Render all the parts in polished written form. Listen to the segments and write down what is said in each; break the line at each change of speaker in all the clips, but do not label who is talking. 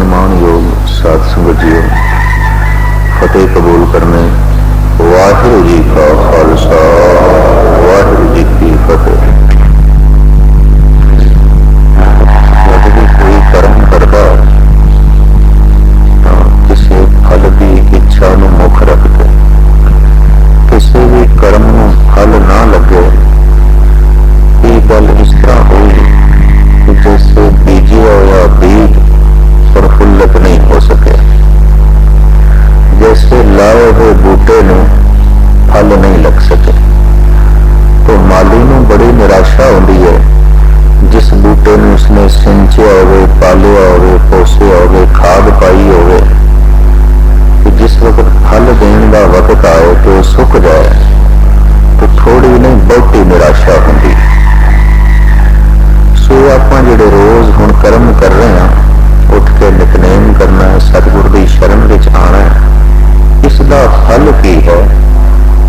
सन्मान योग साध संगत जीओ फतेह कबूल करने वाहिगुरू जी का खालसा वाहिगुरू जी की फतेह। जब भी कोई कर्म करता तो किसी फल की इच्छा ਨੂੰ मुख रखते, किसी भी कर्म ਨੂੰ फल ना लगे। ये गल इस तरह हुई कि जैसे बीजे हुआ बीज प्रफुल्लित नहीं हो सके, जैसे लाए हुए बूटे में फल नहीं लग सके। तो माली को बड़ी निराशा होती है जिस बूटे में उसने सिंचिया हो, पालिया हो, पोसिया हो, खाद पाई हो, कि जिस वक्त फल देने का वक्त आए तो सुक जाए तो थोड़ी नहीं बहुती निराशा होती। सो आप जिहड़े रोज हुण कर्म कर रहे हैं, उठ के नितनेम करना है, सतगुर की शरण विच आना है। इसका फल की है?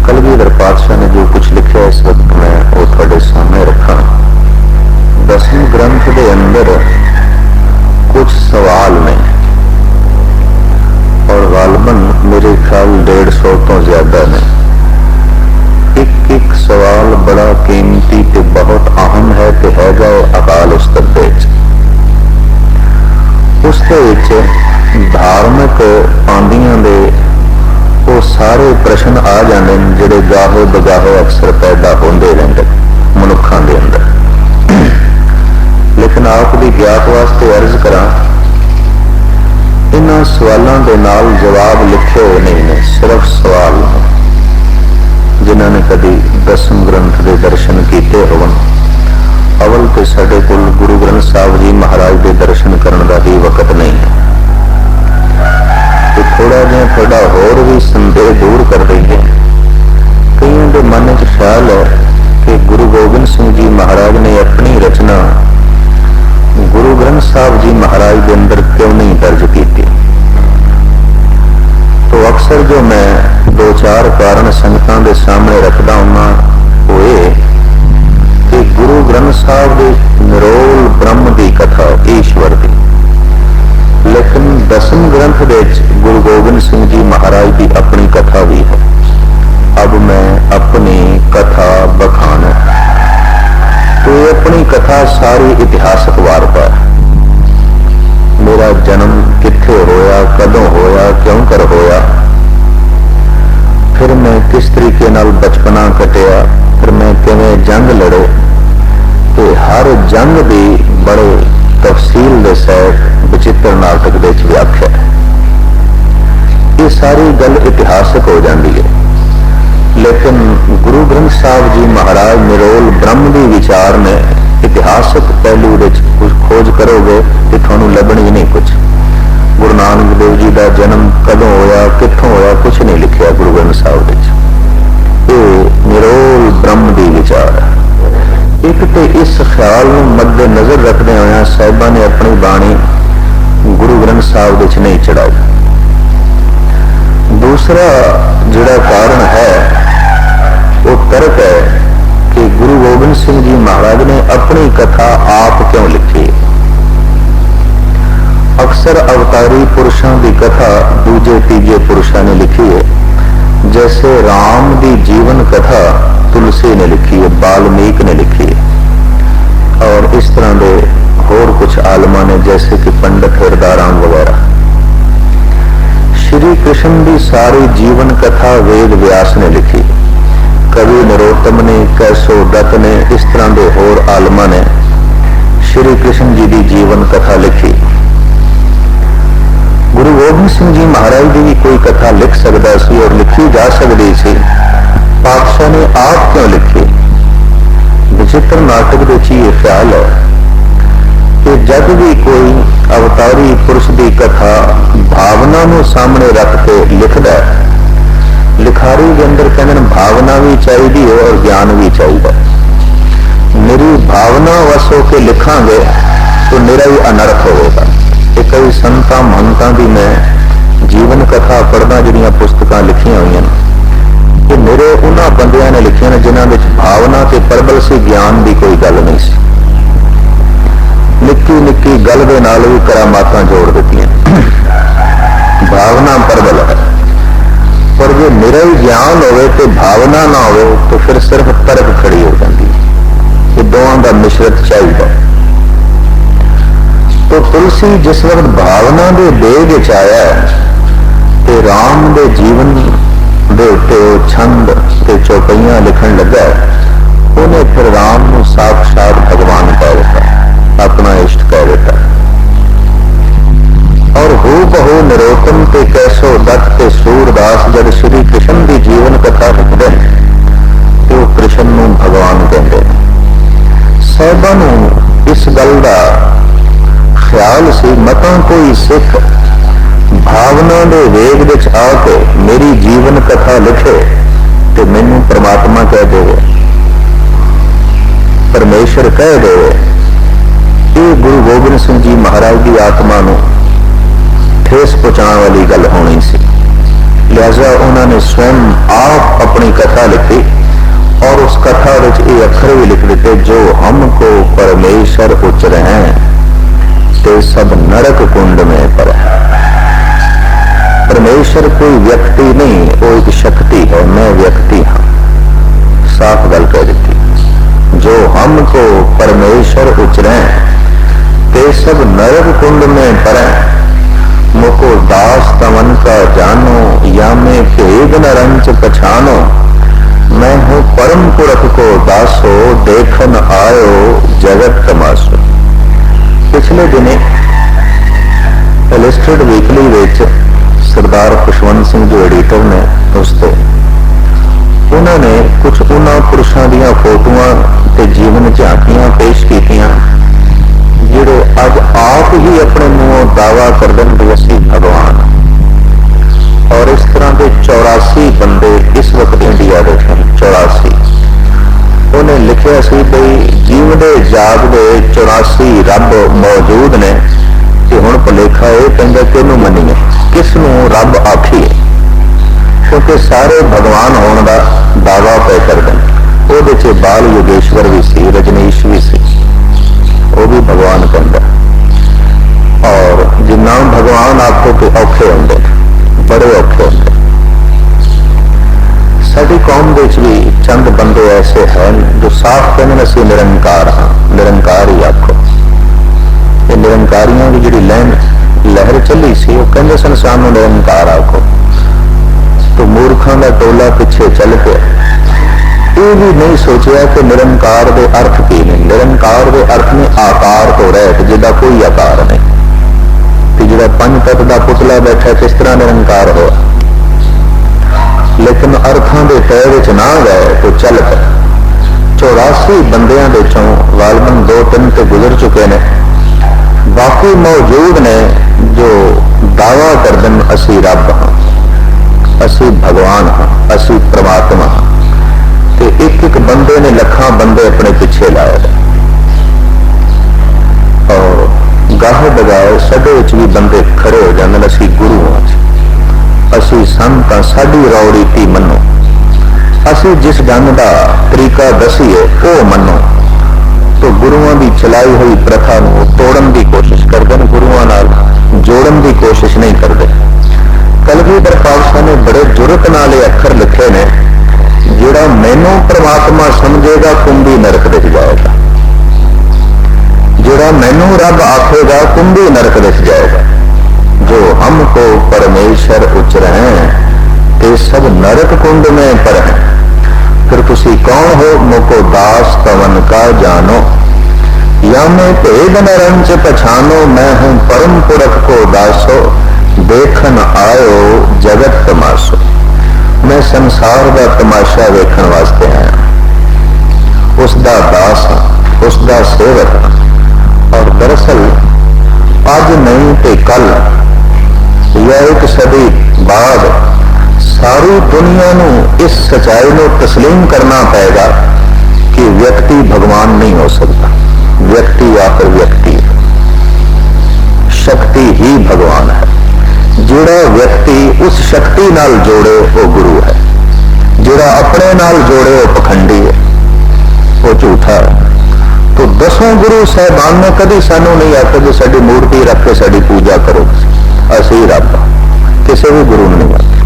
कलगीधर पातशाह ने जो कुछ लिखा इस वक्त मैं वो थोड़े सामने रखा। 10वें ग्रंथ के अंदर कुछ सवाल ने और गालबन मेरे ख्याल 150 तो ज्यादा ने। एक एक सवाल बड़ा कीमती ते बहुत अहम है ते हैगा अकाल उस्तत दे उसके धार्मिक पांदियां दे वो सारे प्रश्न आ जाते हैं जिहड़े गाहो बगाहो अक्सर पैदा होंदे रहिंदे मनुखां दे अंदर। लेकिन आप दी ज्ञात वास्ते अर्ज करा, इन्हां सवालों के नाल जवाब लिखे हुए नहीं ने, सिर्फ सवाल ने। जिन्होंने कभी 10वें ग्रंथ के दर्शन किए होवन, अवल तो साडे कोल गुरु ग्रंथ साहब जी महाराज के दर्शन करने का ही वक्त नहीं है। तो थोड़ा जिहा थोड़ा होर भी संदेह दूर कर देंगे। कईयों के मन च ख्याल है कि गुरु गोबिंद सिंह जी महाराज ने अपनी रचना गुरु ग्रंथ साहब जी महाराज के अंदर क्यों नहीं दर्ज की। तो अक्सर जो मैं 2-4 कारण संगतां के सामने रखता हूं वो ये कि गुरु ग्रंथ साहब के निरोल ब्रह्म की कथा ईश्वर की, लेकिन 10वें ग्रंथ के गुरु गोबिंद सिंह जी महाराज की अपनी कथा भी है। अब मैं अपनी कथा बखाना, तो ये अपनी कथा सारी इतिहासक वार्ता है। मेरा जन्म किथे होया, कदों होया, क्यों कर होया, फिर मैं किस तरीके नाल बचपना कटिया, फिर मैं किवें जंग लड़े, तो हर जंग की बड़े तफसील के सहित विचित्र नाटक के व्याख्या है। ये सारी गल इतिहासक हो जाती है। लेकिन गुरु ग्रंथ साहब जी महाराज निरोल ब्रह्म की विचार ने इतिहासक पहलू कुछ खोज करोगे तो थानू लभनी नहीं कुछ। गुरु नानक देव जी का जन्म कदों होया, कित्थों होया, कुछ नहीं लिखा गुरु ग्रंथ साहब विच। ये निरोल ब्रह्म की विचार है। एक तो इस ख्याल को मद्देनजर रखते हुए साहिबा ने अपनी बाणी गुरु ग्रंथ साहब विच नहीं चढ़ाई। दूसरा जिहड़ा कारण है वो तर्क है कि गुरु गोबिंद सिंह जी महाराज ने अपनी कथा आप क्यों लिखी। अक्सर अवतारी पुरुषों की कथा दूजे तीजे पुरुषों ने लिखी है। जैसे राम की जीवन कथा तुलसी ने लिखी है, वाल्मीकि ने लिखी है, और इस तरह के होर कुछ आलमा ने जैसे कि पंडित हिरदाराम वगैरह। श्री कृष्ण की सारी जीवन कथा वेद व्यास ने लिखी, कवि नरोत्तम ने, कैसो दत्त ने, इस तरह के होर आलमा ने श्री कृष्ण जी की जीवन कथा लिखी। गुरु गोबिंद सिंह जी महाराज की भी कोई कथा लिख सकता सी और लिखी जा सकती सी, पातशाह ने आप क्यों लिखी। विचित्र नाटक के ये ख्याल है कि जब भी कोई अवतारी पुरुष की कथा भावना को सामने रख के लिखता है, लिखारी के अंदर कहते भावना भी चाहिए और ज्ञान भी चाहिए। मेरी भावना वस होकर लिखांगे तो मेरा ही अनर्थ होगा। ये कई संतां महंतां की मैं जीवन कथा पढ़ना जिहड़ियां पुस्तकां लिखियां हुई कि मेरे उन्हां बंदियां ने लिखियां जिन्हां विच भावना ते प्रबल सी, ज्ञान की कोई गल नहीं सी। निक्की निक्की गल दे नाल भी करामातां जोड़ दित्तियां। भावना प्रबल है। पर जो निरा ही ज्ञान होवे तो भावना ना हो तो फिर सिर्फ तर्क खड़ी हो जाती है। ये दोनों का मिश्रित चाहिए। तो तुलसी जिस वक्त भावना के बेग च आया तो राम के जीवन के उत्ते छंद ते चौपाइयां लिखन लगा, उन्हें फिर राम को साक्षात भगवान कह दिता, अपना इष्ट कह दिता। और हू बहु निरोतम ते कैसो दत्त ते सूरदास जब श्री कृष्ण की जीवन कथा लिखते हैं तो कृष्ण को भगवान कहते हैं। साहिबां नूं इस गल का ख्याल से मतां कोई सिख भावना के वेग विच आके मेरी जीवन कथा लिखे तो मैनू परमात्मा कह देवे, परमेश्वर कह देवे। ये गुरु गोबिंद सिंह जी महाराज की आत्मा नूं ठेस पहुंचाने वाली गल होनी सी। लिहाजा उन्होंने स्वयं आप अपनी कथा लिखी और उस कथा विच ये अखर भी लिख दिते, जो हमको परमेश्वर उच्चर हैं ते सब नरक कुंड में पर है। परमेश्वर कोई व्यक्ति नहीं, वो एक शक्ति है, मैं व्यक्ति हाँ, साफ गल कह दी। जो हमको परमेश्वर उचरे ते सब नरक कुंड में पड़े, मुको दास तमन का जानो, या में भेद न रंच पछानो। मैं हूं परम पुरख को दासो, देखन आयो जगत तमासो। पिछले दिने इलस्ट्रेटेड वीकली विच सरदार खुशवंत सिंह जो एडिटर ने उसते उन्होंने कुछ उन्होंने पुरुषों दी फोटोआं ते जीवन झांकियां पेश कीतियां जिहड़े अज आप ही अपने मुंहों दावा कर दें कि असीं भगवान। और इस तरह के 84 बंदे इस वक्त इंडिया के हैं, 84। उन्हें लिखा सी बई जीवदे जागदे 84 रब मौजूद ने कि हुण भुलेखा ये कहंदा किहनूं मन्नीए, किसनूं रब आखीए, क्योंकि सारे भगवान होने का दावा पे कर दें। ਉਹਦੇ ਚ बाल योगेश्वर भी सी, रजनीश भी सी, वो भी भगवान कहता। और जिन्ना भगवान आखो कि औखे होंगे, बड़े औखे होंगे। साडी कौम दे भी चंद बंदे ऐसे हैं जो साफ कहते असीं निरंकार हाँ, निरंकार ही आखो। ये निरंकारियों की जी लहर चली सी, वो कहते सन सानू निरंकार आखो। तो मूर्खों का टोला पिछे चल के ये भी नहीं सोचा कि निरंकार के अर्थ की नहीं। निरंकार के अर्थ ने आकार तो रह जिदा कोई आकार नहीं। कि जो पंज तत्व का पुतला बैठा किस तरह निरंकार हो, लेकिन अर्थों के तय विच ना गए तो चल पे 84 बंदियां दे चों गालबन 2-3 ते गुजर चुके ने, बाकी मौजूद ने जो दावा कर दें असी रब हाँ, असी भगवान हाँ, असी परमात्मा हाँ। तो एक एक बंदे ने लखां बंदे अपने पीछे लाए और गाह बजाए सदे भी बंदे खड़े हो जाते। असी गुरु हाँ, असी संत हाँ, साडी रौड़ी ती मनो, असी जिस ढंग का तरीका दसीए वो मनो। तो गुरुओं की चलाई हुई प्रथा को तोड़न की कोशिश करते हैं, गुरुओं नाल जोड़न की कोशिश नहीं करते। कलगीधर खालसा ने बड़े जुरत नाल अखर लिखे ने, जिहड़ा मैनू परमात्मा समझेगा कुंभी नरक दिख जाएगा, जिहड़ा मैनू रब आखेगा कुंभी नरक दिख जाएगा। जो हमको परमेश्वर उचरे ते सब नरक कुंड में पर है। फिर तुसी कौन हो, मुको दास तवन का जानो, या मैं भेद न रंच पछानो। मैं हूं परम पुरख को दासो, देखन आयो जगत तमाशो। मैं संसार का तमाशा वेखण वास्ते आया, उसका दास हाँ, उसका सेवक हाँ। और दरअसल अज नहीं तो कल या एक सदी बाद सारी दुनिया नू इस सच्चाई को तस्लीम करना पड़ेगा कि व्यक्ति भगवान नहीं हो सकता। व्यक्ति आखिर व्यक्ति है, शक्ति ही भगवान है। जिहड़ा व्यक्ति उस शक्ति नाल जोड़े वो गुरु है, जिहड़ा अपने नाल जोड़े वो पखंडी है, वो झूठा है। तो 10 गुरु साहिबान ने कभी सानू नहीं आखिया जो साडी मूर्ति रख के साडी पूजा करो, असी रब कि भी गुरु नहीं आते।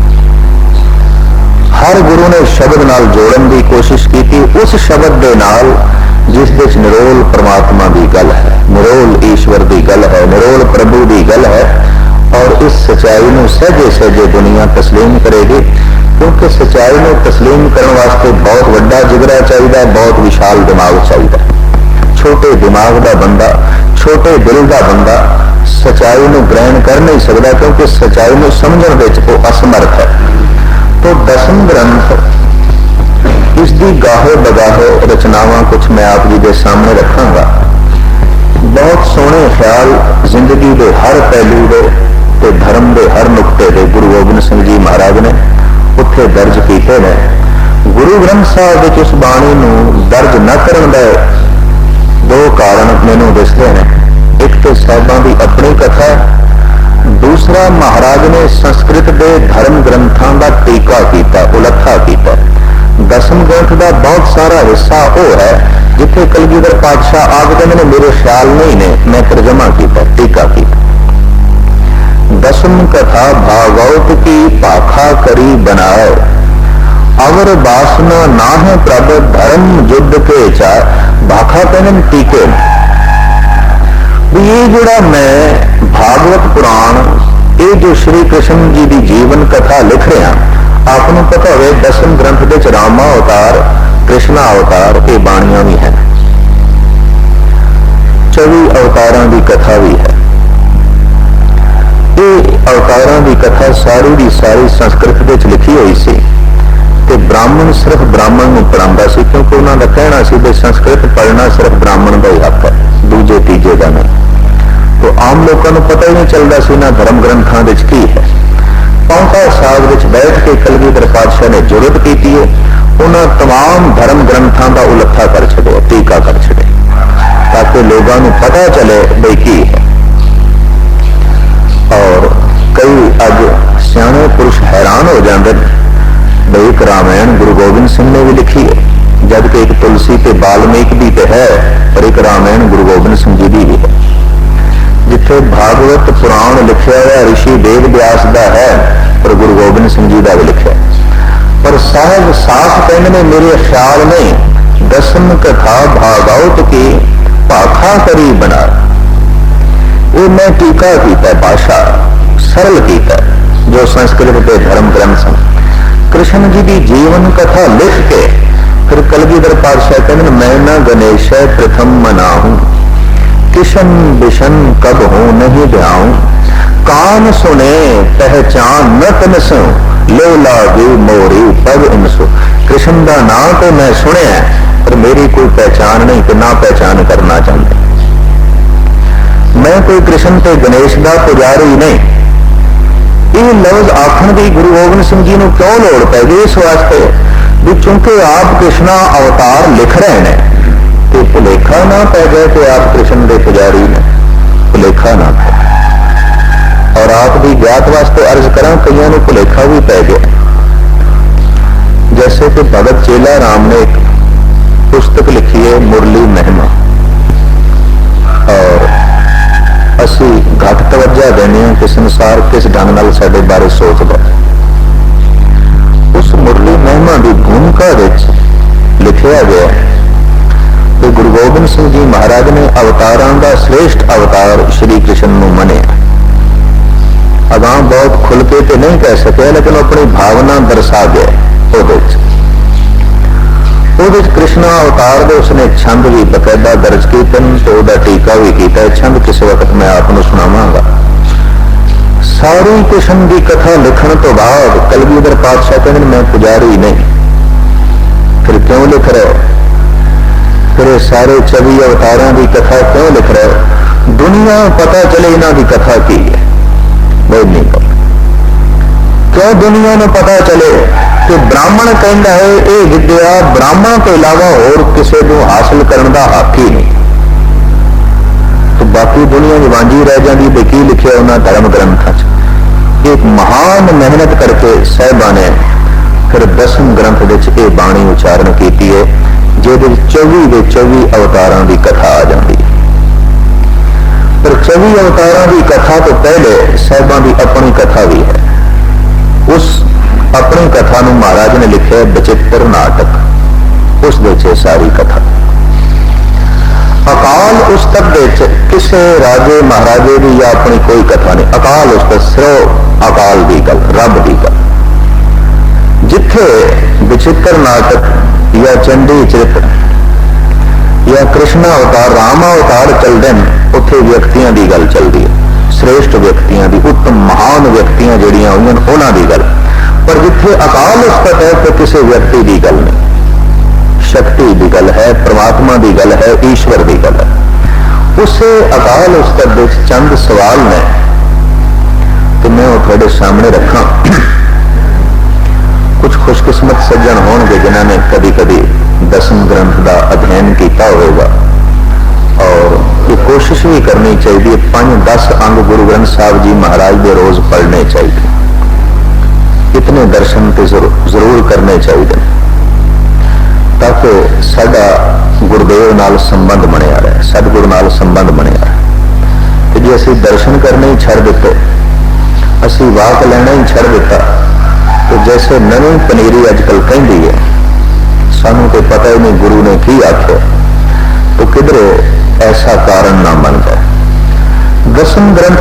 हर गुरु ने शब्द नाल जोड़न की कोशिश की थी, उस शब्द के नाल जिस विच निरोल परमात्मा की गल है, निरोल ईश्वर की गल है, निरोल प्रभु की गल है। और इस सच्चाई को सहजे सहजे दुनिया तस्लीम करेगी, क्योंकि सच्चाई को तस्लीम करने वास्ते बहुत वड्डा जिगरा चाहिए, बहुत विशाल दिमाग चाहिए। छोटे दिमाग का बंदा, छोटे दिल का बंदा सच्चाई को ग्रहण कर नहीं सकता, क्योंकि सच्चाई को समझने विच वो असमर्थ है। तो दसम ग्रंथ इसकी गाहे बगाहे रचनावां कुछ मैं आप जी के सामने रखांगा। बहुत सोहने ख्याल जिंदगी के हर पहलू के ते धर्म के हर नुकते के गुरु गोबिंद सिंह जी महाराज ने उत्थे दर्ज किए हैं। गुरु ग्रंथ साहब के उस बाणी को दर्ज न करने के दो कारण मैनू दिसते हैं। एक तो साहिबां की अपनी कथा, दूसरा महाराज ने संस्कृत के धर्म ग्रंथों का टीका किया, उलथा किया। दसम ग्रंथ का बहुत सारा हिस्सा वो है जिथे कलगीधर पातशाह आप कहते हैं मेरे ख्याल नहीं ने, मैं तर्जमा किया, टीका किया। दसम कथा भागवत की पाखा करी बनाए, अवर वासना ना है प्रभ धर्म युद्ध के चार। भाखा कहने टीके। ये जोड़ा मैं भागवत पुराण ये जो श्री कृष्ण जी की जीवन कथा लिख रहा, आपको पता हो दसम ग्रंथ के रामा अवतार, कृष्णा अवतार ये बाणियां भी हैं, 24 अवतारों की कथा भी है। ये अवतारों की कथा सारी की सारी संस्कृत में लिखी हुई सी, ते ब्राह्मण सिर्फ ब्राह्मण को पढ़ाता सी, क्योंकि उन्होंने कहना सी कि संस्कृत पढ़ना सिर्फ ब्राह्मण का ही हक है, दूजे तीजे का नहीं। तो आम लोगों को पता ही नहीं चलता सी ना धर्म ग्रंथों की है। पांवटा साहब विच बैठ के कलगीधर पातशाह ने जुरत की है, उन्होंने तमाम धर्म ग्रंथों का उलथा कर छड़े, टीका कर छड़े, ताकि लोगों को पता चले बई की है। और कई अज सियाणे पुरुष हैरान हो जाते बई एक रामायण गुरु गोबिंद सिंह ने भी लिखी है, जबकि एक तुलसी ते वाल्मीकि भी तो है, पर एक रामायण गुरु गोबिंद सिंह जी की भी है। जिथे भागवत पुराण लिखा हुआ ऋषि वेद व्यास का है, पर गुरु गोबिंद सिंह जी का भी लिखा। पर साहब साफ कहने में मेरे ख्याल में दसम कथा भागवत की पाखा करी बना, ये मैं टीका किया, भाषा सरल किया, जो संस्कृत के धर्म ग्रंथ कृष्ण जी की जीवन कथा लिख के फिर कलगीधर पातशाह कहते मैं न गणेश प्रथम मनाऊं, किशन बिशन कब हो नहीं ध्याऊं, कान सुने पहचान न तनसो, लो लागे मोरी पग इनसो। कृष्ण का नाम तो मैं सुने पर मेरी कोई पहचान नहीं, तो ना पहचान करना चाहते। मैं कोई कृष्ण ते गणेश का पुजारी नहीं। ये लफ्ज आखन की गुरु गोबिंद सिंह जी को क्यों लोड़ पै गई? इस वास्ते भी चूंकि आप कृष्णा अवतार लिख रहे हैं, तो भुलेखा ना पै गए कि आप कृष्ण के पुजारी ने, भुलेखा ना पै। और आप भी ज्ञात वास्ते अर्ज करा, कईयों को भुलेखा भी पै गया। जैसे कि भगत चेला राम ने एक पुस्तक लिखी है मुरली महिमा, और असी घट तवज्जा देने कि संसार किस ढंग नाल साडे बारे सोचदा। उस मुरली महिमा की भूमिका लिखा गया कि गुरु गोबिंद सिंह जी महाराज ने अवतारों का श्रेष्ठ अवतार श्री कृष्ण को मनिया। अगां बहुत खुल के तो नहीं कह सके, लेकिन अपनी भावना दर्शा गया। कृष्णा अवतार दे उसने छंद भी बकायदा दर्ज किए, तो वह टीका भी किया। छंद किस वक्त मैं आपको सुनावांगा। सारी कृष्ण की कथा लिखने तो बाद कलगीधर पातशाह कहते मैं पुजारी नहीं। फिर क्यों लिख रहे हो? फिर सारे 24 अवतारों की कथा क्यों लिख रहे हो? दुनिया पता चले इन्हों की कथा की है, बहुत नहीं पता। क्यों दुनिया को पता चले कि ब्राह्मण कहता है ये विद्या ब्राह्मण के अलावा और किसी को हासिल करने का हक ही नहीं, तो बाकी दुनिया की वांझी रह जाती भी की लिखे उन्होंने धर्म ग्रंथों। एक महान मेहनत करके साहिबा ने फिर दसम ग्रंथ ये बाणी उच्चारण की है, जिहदे 24 के 24 अवतारों की कथा आ जाती है। पर 24 अवतारों की कथा तो पहले साहिबा की अपनी कथा भी है। उस अपनी कथा नूं महाराज ने लिखे बचित्र नाटक, उस दे च सारी कथा। अकाल उस्तक दे च किसे राजे महाराजे की या अपनी कोई कथा नहीं। अकाल उस्तक सिर्फ अकाल की गल, रब की गल। जिथे बचित्र नाटक या चंडी चरित्र या कृष्ण अवतार, राम अवतार चलते हैं, उत्थे व्यक्तियों की गल चलती है, श्रेष्ठ व्यक्तियों की, उत्तम महान व्यक्तियां जड़ियां हुई उन्हों की गल। पर जिथे अकाल उस्तक है तो किसी व्यक्ति की गल नहीं, शक्ति की गल है, परमात्मा की गल है, ईश्वर की गल है। उस अकाल उस्तक के चंद सवाल ने तो मैं वो थोड़े सामने रखा। कुछ खुशकिस्मत सज्जन होंगे जिन्होंने कभी कभी दसम ग्रंथ का अध्ययन किया होगा, और ये कोशिश भी करनी चाहिए 5-10 अंग गुरु ग्रंथ साहब जी महाराज के रोज पढ़ने चाहिए। इतने दर्शन तो जरूर करने चाहिए ताकि साडा गुरुदेव नाल संबंध बनिया रहे, सतगुरु नाल संबंध बनिया रहे। कि जे असी दर्शन करने ही छड़ दिते, असी वाक लेना ही छड़ दिता, तो जैसे नवी पनीरी अजकल कहती है, सानू तो पता ही नहीं गुरु ने की आख्या, तो किधरे ऐसा कारण ना बन जाए। दसम ग्रंथ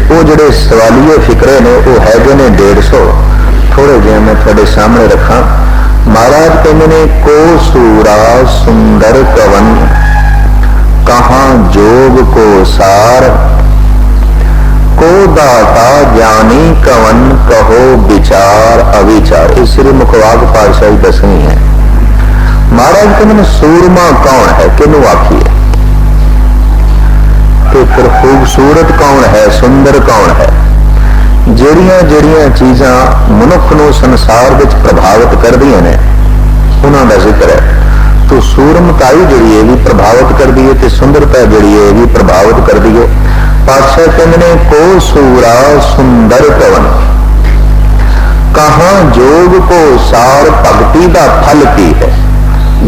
वो जिहड़े सवालीए फिक्रे ने वो हैगे ने 150, थोड़े जे मैं थोड़े सामने रखा। महाराज कहते ने को सूरा सुंदर कवन, कहां जोग को सार, को दाता ज्ञानी कवन, कहो विचार अविचार। इस श्री मुखवाग पातशाही 10वीं है। महाराज कहते ने सूरमा कौन है, किनू आखिए, तो फिर खूबसूरत कौन है, सुंदर कौन है। ਜਿਹੜੀਆਂ ਜਿਹੜੀਆਂ ਚੀਜ਼ਾਂ ਮਨੁੱਖ ਨੂੰ ਸੰਸਾਰ ਵਿੱਚ ਪ੍ਰਭਾਵਿਤ ਕਰਦੀਆਂ ਨੇ ਉਹਨਾਂ ਦਾ ਜ਼ਿਕਰ ਹੈ। तो सूरमताई जी है भी प्रभावित करती है, तो सुंदरता जी है भी प्रभावित करती है। पातशाह कहते ने को सूरा सुंदर कवन, कहां जोग को सार, भगती का फल की है,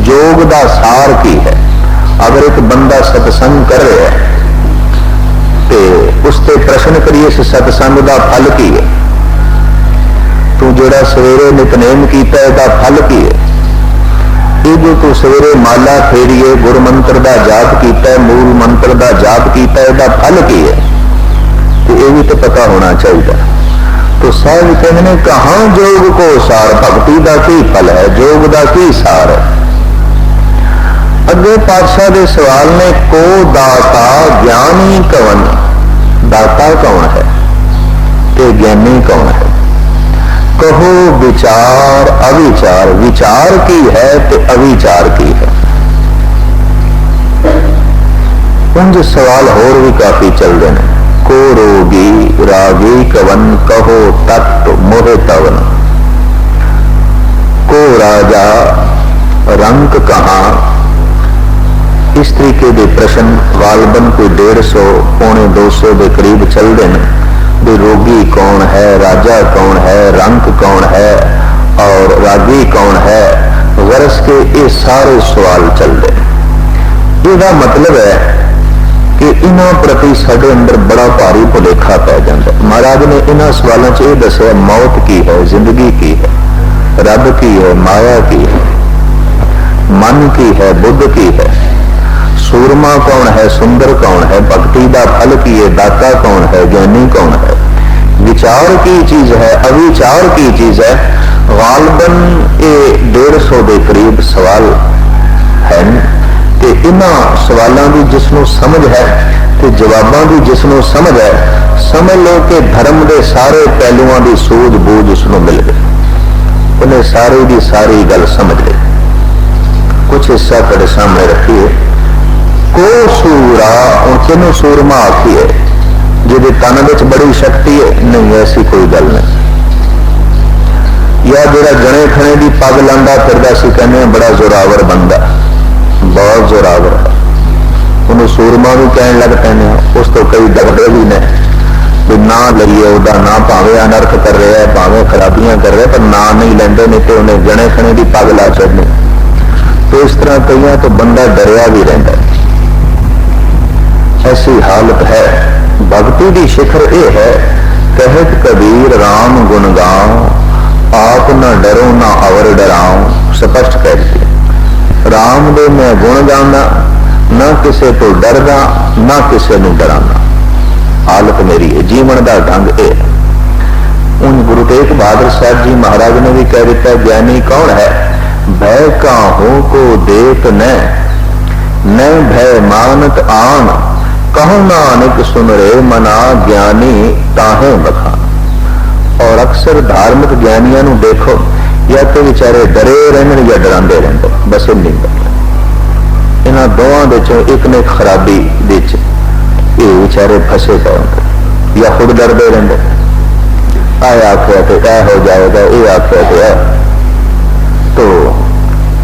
जोग का सार की है। अगर एक बंदा सत्संग कर रहा है तो उससे प्रश्न करिए इस सत्संग का फल की है, तू जोड़ा सवेरे नितनेम किया इसका फल की है, ये जो तू सवेरे माला फेरिए गुरु मंत्र का जाप किया, मूल मंत्र का जाप किया, इसका फल की है, तो ये भी तो पता होना चाहिए। तो साहब कहते हैं कहां जोग को सार, भगती का की फल है, जोग का की सार है। अगे पातशाह के सवाल ने को दाता ज्ञानी कवन, दाता कौन है ते ज्ञानी कौन है। कहो विचार अविचार, विचार की है ते अविचार की है। उनके सवाल होर भी काफी चलते हैं। को रोगी रागी कवन, कहो तत्व मोहे तवन, को राजा रंक कहां। इस तरीके के प्रश्न गालबन कोई 150-200 के करीब चलते हैं। भी रोगी कौन है, राजा कौन है, रंक कौन है और रागी कौन है, वर्ष के ये सारे सवाल चलते हैं। इसका मतलब है कि इन्हों प्रति साडे अंदर बड़ा भारी भुलेखा पै जाता है। महाराज ने इन्होंने सवालों से यह दसिया मौत की है, जिंदगी की है, रब की है, माया की है, मन की है, बुद्ध की है, सूरमा कौन है, सुंदर कौन है, भक्ति का फल की है, दाता कौन है, ज्ञानी कौन है, विचार की चीज है, अविचार की चीज है। गालबन ये 150 के करीब सवाल है। तो इन्हों सवालों की जिसनों समझ है तो जवाबों की जिसनों समझ है, समझ लो कि धर्म के सारे पहलुओं की सूझबूझ उसनों मिल गई, उन्हें सारी की सारी गल समझ ली। कुछ हिस्सा तेरे सामने रखिए। को सूरा, और किनू सूरमा आखिए जिहदे तन विच बड़ी शक्ति है, नहीं ऐसी कोई गल नहीं। या जिहड़ा जने खने की पग लांदा फिरदा सी, कहने बड़ा जोरावर बंदा, बहुत जोरावर है, उन्होंने सूरमा भी कहन लग पैने। उस तो कई डरदे भी ने भी ना लईए उदा, ना भावें अनर्थ कर रहा है, भावें खराबियां कर रहे, पर ना नहीं लेंदे, नहीं तो उन्हें जने खने की पग ला छड्डनी। तो इस तरह कई तो बंदा डरिया भी रहता है। ऐसी हालत है। भक्ति की शिखर यह है, कहत कबीर राम गुणगान, न डरो ना अवर डराऊं, स्पष्ट कह दिया। राम दे मैं गुण गाना, ना किसे तो डरदा ना किसे नूं डराना। हालत मेरी है, जीवन का ढंग है। उन गुरु तेग बहादुर साहब जी महाराज ने भी कह दिता, ज्ञानी कौन है? भय काहू को देत न भय मानत आन, कहो नानक सुन रे मना, ज्ञानी ताहे बखान। और अक्सर धार्मिक ज्ञानियों को देखो, या तो बेचारे डरे रहने या डराते रहते, बस इन इन्होंने दोवां चो एक ने खराबी ये बेचारे फसे पाते, या खुद डरते रहते, आया आख्या तो यह हो जाएगा, ये आख्या तो यह। तो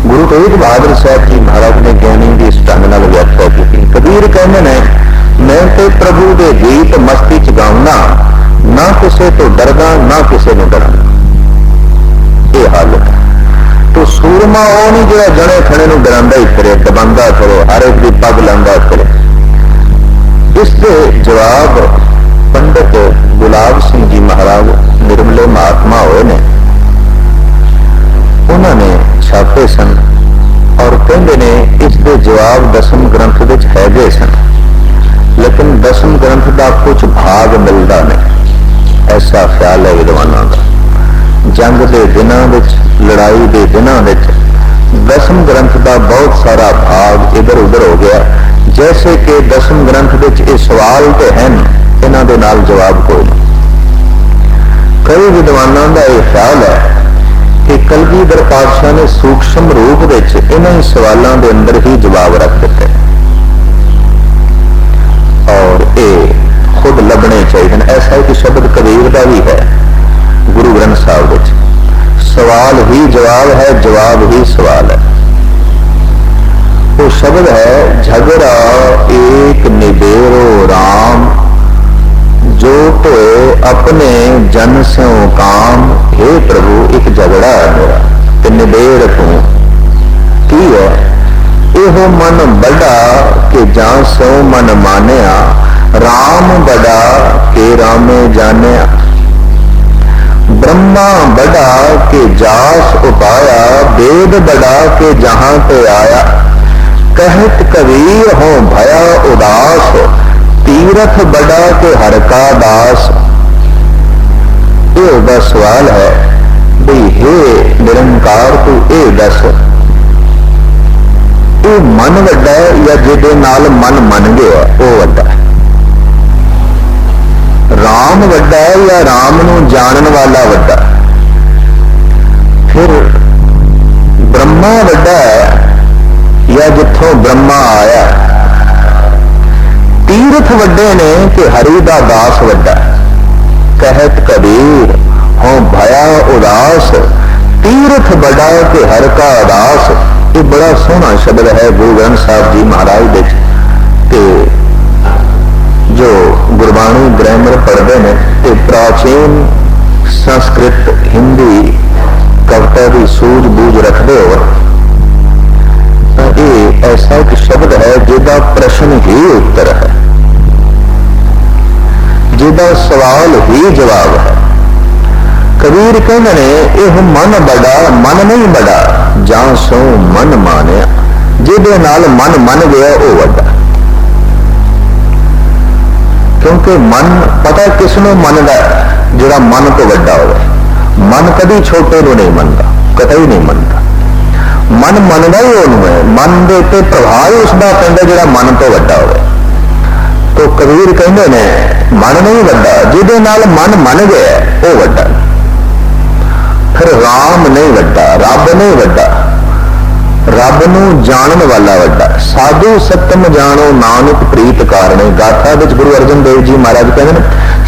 गुरु तेग बहादुर साहब जी महाराज ने ज्ञानी की इस ढंग नाल व्याख्या की। कबीर कहते ने, मैं तो प्रभु के गीत मस्ती च गाउना, ना किसे तो डरदा ना किसे नूं डराना। ये हालत है। तो सूरमा वो नहीं जो जने खड़े नूं डरांदा ही फिरे, दबांदा फिरे, हर एक की पग लांदा फिरे। इसके जवाब पंडित गुलाब सिंह जी महाराज निर्मले महात्मा होए ने, उन्होंने छापे सन और कहते ने इसके जवाब दसम ग्रंथ विच हैगे सन, लेकिन दसम ग्रंथ का कुछ भाग मिलता नहीं, ऐसा ख्याल है विद्वानों का। जंग के दिनों विच, लड़ाई के दिनों विच दसम ग्रंथ का बहुत सारा भाग इधर उधर हो गया, जैसे कि दसम ग्रंथ विच ये सवाल तो हैं, इन्हां दे नाल जवाब कोई नहीं। कई विद्वानों का यह ख्याल है कि कलगीधर पातशाह ने सूक्ष्म रूप विच इन्हां सवालों के अंदर ही जवाब रख दिते और ये खुद लभने चाहिए। ऐसा एक शब्द कबीर का भी है गुरु ग्रंथ साहब विच, सवाल ही जवाब है, जवाब ही सवाल है। वो शब्द है, झगड़ा एक निबेरो राम, जो तोए अपने जन स्यों काम। हे प्रभु एक झगड़ा है मेरा ते निबेर तू की है, एहो मन बड़ा के जां स्यों मन मानिया, राम बड़ा के रामे जानिया। ब्रह्मा बड़ा के जास उपाया, वेद बड़ा के जहां पे आया। कहत कबीर हो भया उदास, तीरथ बड़ा के हर का दास। ये उसका सवाल है भी, हे निरंकार तू ये दस, ये मन वड्डा है या जिहदे नाल मन मन गया वो वड्डा है? राम वड्डा है या राम नूं जानन वाला वड्डा? फिर ब्रह्मा वड्डा है या जिथों ब्रह्मा आया? तीर्थ वड्डे ने कि हरि दा दास वड्डा? कहत कबीर हो भया उदास, तीर्थ बड़ा के हर का दास। ये बड़ा सोहना शब्द है गुरु ग्रंथ साहब जी महाराज दे ते जो गुरबाणी ग्रामर पढ़ते हैं ते प्राचीन संस्कृत हिंदी कविता की सूझबूझ रखते हो। ये ऐसा एक शब्द है जिसका प्रश्न ही उत्तर है, जिसका सवाल ही जवाब है। कबीर कहने ने, यह मन बड़ा मन नहीं बड़ा, जां सो मन मानिया। जिहदे नाल मन मन गया वो वड्डा। क्योंकि मन पता किसनों मनदा, जिहड़ा मन तो वड्डा होवे। मन कभी छोटे को नहीं मनता, कतई नहीं मनता। मन मनदा ही उन्होंने है, मन के उत्ते प्रभाव उसका पैंदा जिहड़ा मन तो वड्डा होवे। तो कबीर कहते ने, मन नहीं वड्डा, जिहदे नाल मन मन गया वो वड्डा। फिर राम नहीं वड्डा, रब नहीं वड्डा, रब नूं जानन वाला वड्डा। साधु सतम जानो नानक प्रीत कारणे। गाथा विच गुरु अर्जन देव जी महाराज कहते हैं,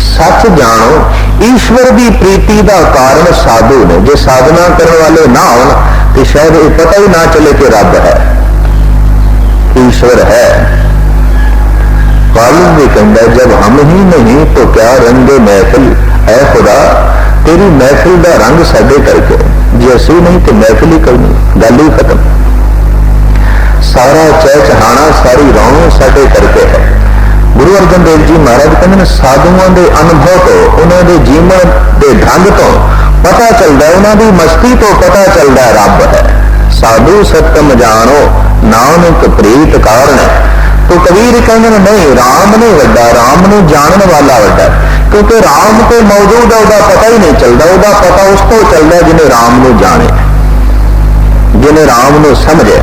सच जानो ईश्वर की प्रीति का कारण साधु ने। जे साधना करने वाले ना हो तो शायद ये पता ही ना चले कि रब है, ईश्वर है। कालू भी कहता, जब हम ही नहीं तो क्या रंगे महफिल है खुदा, तेरी महफिल का रंग साडे करके। जे असी नहीं तो महफिल ही करनी, गल ही खत्म। सारा चहचहाना सारी रौनक साडे करके है। गुरु अर्जन देव जी महाराज कहते हैं, साधुओं के अनुभव तो, उन्होंने जीवन के ढंग तो पता चलता है, उन्होंने मस्ती तो पता चलता है रब है। साधु सतम जानो नानक प्रीत कारण। तो कबीर कहते हैं नहीं, राम नहीं वड्डा, राम नूं जानने वाला वड्डा, क्योंकि राम तो मौजूद है, उसका पता ही नहीं चलता। उसका पता उस तो चलता है जिन्हें राम नूं जाने, जिन्हें राम नूं समझे।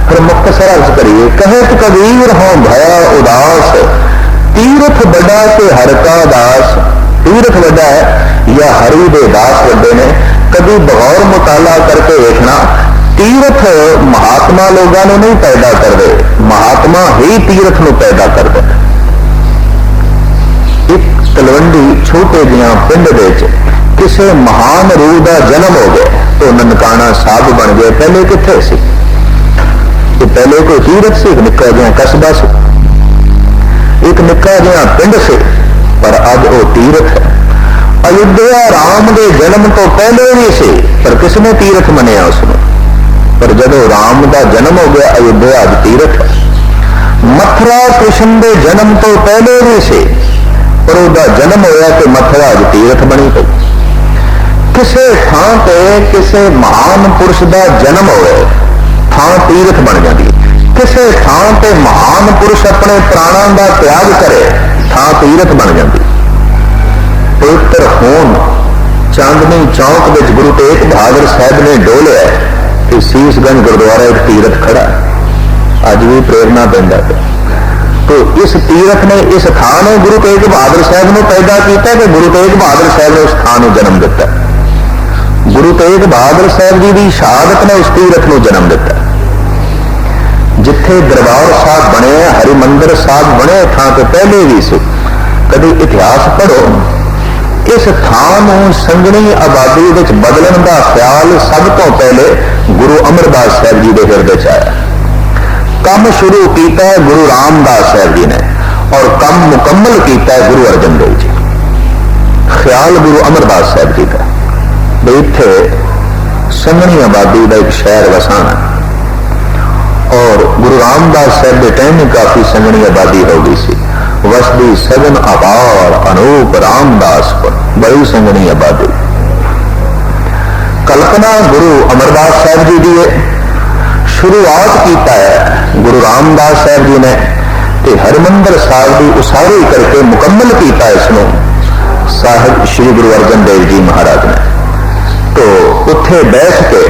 फिर मुख्तसर अर्ज करिए, कहत कबीर हो भया उदास, तीर्थ बड़ा के हर का दास। तीर्थ वड्डा है या हरि दे दास वड्डे ने? कभी बगौर मुताला करके देखना, तीर्थ महात्मा लोगों ने नहीं पैदा कर दे, महात्मा ही तीर्थ में पैदा कर दे। एक तलवंडी छोटे जिहा पिंड दे किसी महान रूह का जन्म हो गया तो ननकाना साहब बन गए। पहले किथे सी? पहले कोई तीर्थ से, एक निक्का जिहा कस्बा से, एक निक्का जिहा पिंड से, पर अज वो तीर्थ है। अयोध्या राम के जन्म तो पहले भी से, पर किसने तीर्थ मनिया उसने? पर जदों राम का जन्म हो गया अयोध्या अज तीर्थ है। मथुरा कृष्ण के जन्म तो पहले भी से, पर उसका जन्म होया कि मथुरा अज तीर्थ बनी पई। किसी थां ते किसी महान पुरुष का जन्म होए, थां तीर्थ बन जाती। किसी थां ते महान पुरुष अपने प्राणों का त्याग करे, थां तीर्थ बन जाती। पवित्र खून चांदनी चौक में गुरु तेग बहादुर साहब ने डोलिया कि सीसगंज गुरुद्वारा एक तीर्थ खड़ा, अज भी प्रेरणा देता है। तो इस तीर्थ ने, इस थान ने गुरु तेग बहादुर साहब ने पैदा किया कि गुरु तेग बहादुर साहब ने उस थान को जन्म दिता। गुरु तेग बहादुर साहब जी की शहादत ने उस तीर्थ को जन्म दिता। जिथे दरबार साहब बने, हरिमंदिर साहब बने, थां तो पहले भी से। कभी इतिहास पढ़ो, इस थान संगनी आबादी विच बदलण का ख्याल सब तो पहले गुरु अमरदास साहब जी के हृदय च आया। कम शुरू किया है गुरु रामदास साहब जी ने और कम मुकम्मल किया है गुरु अर्जन देव जी। ख्याल गुरु अमरदास साहब जी का भी इत्थे संगनी आबादी का एक शहर वसाना, और गुरु रामदास साहब के टाइम में काफी संगनी आबादी हो गई सी। वसदी सगन अपार अनूप रामदास पर बड़ी संगनी आबादी। कल्पना गुरु अमरदास साहब जी की शुरुआत किया है गुरु रामदास साहब जी ने, ते हरिमंदिर साहब की उसारी करके मुकम्मल किया इसनों साहब श्री गुरु अर्जन देव जी महाराज ने। तो उत्थे बैठ के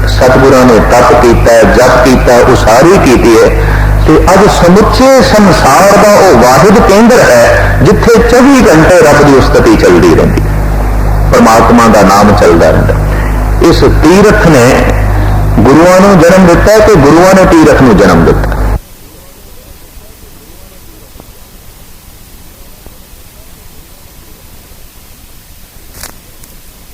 सतगुरां ने तप किया, जप किया, उसारी की है। तो अज समुचे संसार का वह वाहिद केंद्र है जिथे 24 घंटे रब की उस्तति चलती रहती, परमात्मा का नाम चलता रहता। इस तीर्थ ने गुरुआं नूं जन्म दिता कि गुरुआं ने तीर्थ नूं जन्म दिता?